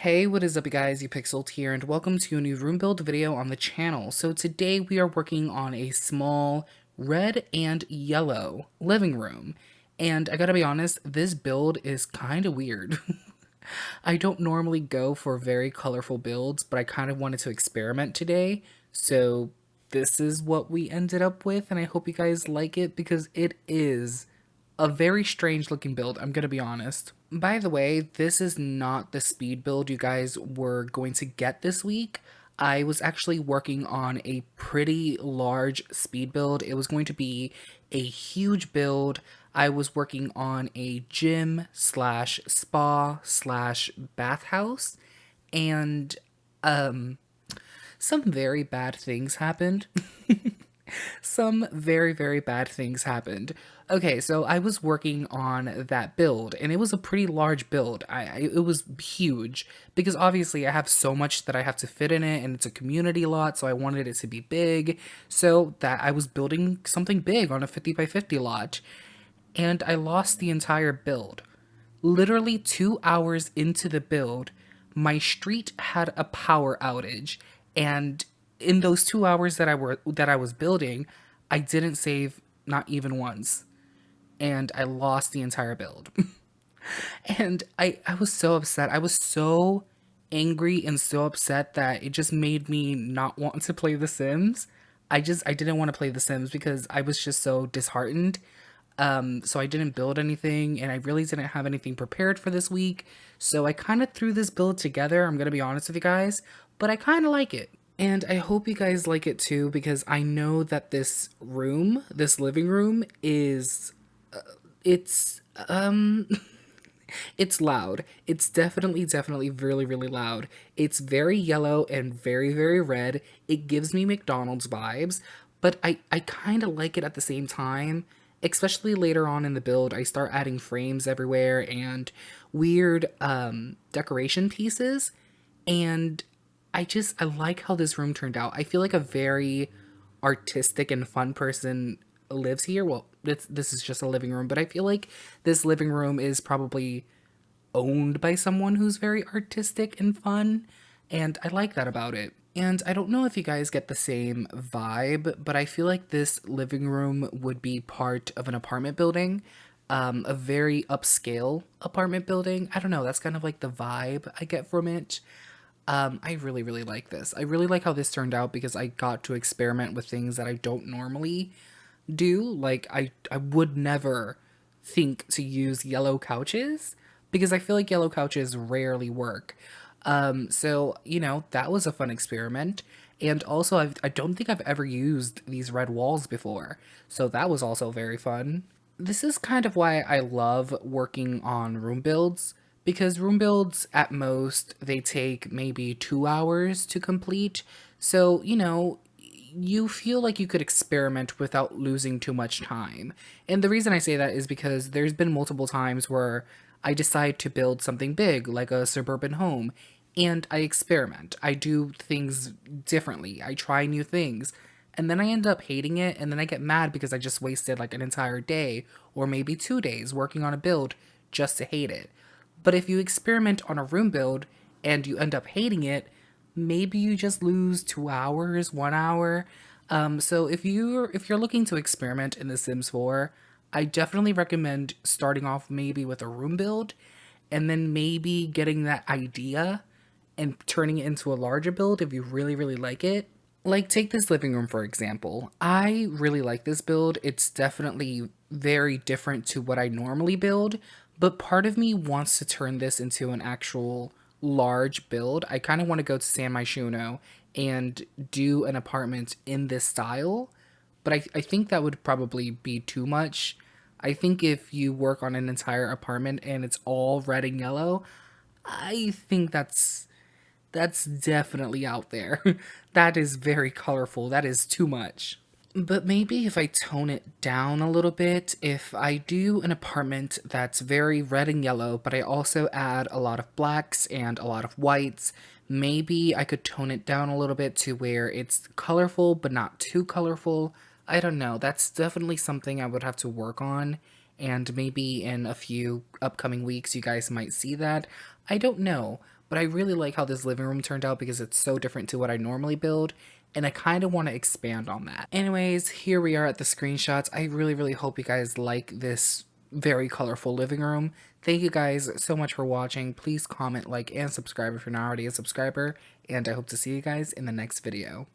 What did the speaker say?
Hey, what is up you guys, you Pixeled here, and welcome to a new room build video on the channel. So today we are working on a small red and yellow living room. And I gotta be honest, this build is kind of weird. I don't normally go for very colorful builds, but I kind of wanted to experiment today. So this is what we ended up with, and I hope you guys like it because it is a very strange looking build, I'm gonna be honest. By the way, this is not the speed build you guys were going to get this week. I was actually working on a pretty large speed build. It was going to be a huge build. I was working on a gym slash spa slash bathhouse, and some very bad things happened. Some very, very bad things happened. Okay, so I was working on that build, and it was a pretty large build. It was huge because obviously I have so much that I have to fit in it, and it's a community lot, so I wanted it to be big. So that I was building something big on a 50 by 50 lot, and I lost the entire build. Literally 2 hours into the build, my street had a power outage, and in those 2 hours that I was building, I didn't save not even once, and I lost the entire build. And I was so upset. I was so angry and so upset that it just made me not want to play The Sims. I didn't want to play The Sims because I was just so disheartened. So I didn't build anything, and I really didn't have anything prepared for this week. So I kind of threw this build together, I'm gonna be honest with you guys, but I kind of like it. And I hope you guys like it too, because I know that this living room is, it's, it's loud. It's definitely really, really loud. It's very yellow and very, very red. It gives me McDonald's vibes, but I kind of like it at the same time. Especially later on in the build, I start adding frames everywhere and weird decoration pieces. And I like how this room turned out. I feel like a very artistic and fun person lives here. Well, this is just a living room, but I feel like this living room is probably owned by someone who's very artistic and fun, and I like that about it. And I don't know if you guys get the same vibe, but I feel like this living room would be part of an apartment building, a very upscale apartment building. I don't know, that's kind of like the vibe I get from it. I really, really like this. I really like how this turned out because I got to experiment with things that I don't normally do. Like, I would never think to use yellow couches because I feel like yellow couches rarely work. So, that was a fun experiment. And also, I don't think I've ever used these red walls before. So that was also very fun. This is kind of why I love working on room builds, because room builds, at most, they take maybe 2 hours to complete. So, you feel like you could experiment without losing too much time. And the reason I say that is because there's been multiple times where I decide to build something big, like a suburban home, and I experiment. I do things differently. I try new things. And then I end up hating it, and then I get mad because I just wasted like an entire day or maybe 2 days working on a build just to hate it. But if you experiment on a room build and you end up hating it, maybe you just lose 2 hours, 1 hour. So if you're looking to experiment in The Sims 4, I definitely recommend starting off maybe with a room build, and then maybe getting that idea and turning it into a larger build if you really, really like it. Like, take this living room for example. I really like this build. It's definitely very different to what I normally build, but part of me wants to turn this into an actual large build. I kind of want to go to San Myshuno and do an apartment in this style, but I think that would probably be too much. I think if you work on an entire apartment and it's all red and yellow, I think that's definitely out there. That is very colorful. That is too much. But maybe if I tone it down a little bit, if I do an apartment that's very red and yellow, but I also add a lot of blacks and a lot of whites, maybe I could tone it down a little bit to where it's colorful, but not too colorful. I don't know. That's definitely something I would have to work on. And maybe in a few upcoming weeks, you guys might see that. I don't know. but I really like how this living room turned out because it's so different to what I normally build, and I kind of want to expand on that. Anyways, here we are at the screenshots. I really, really hope you guys like this very colorful living room. Thank you guys so much for watching. Please comment, like, and subscribe if you're not already a subscriber, and I hope to see you guys in the next video.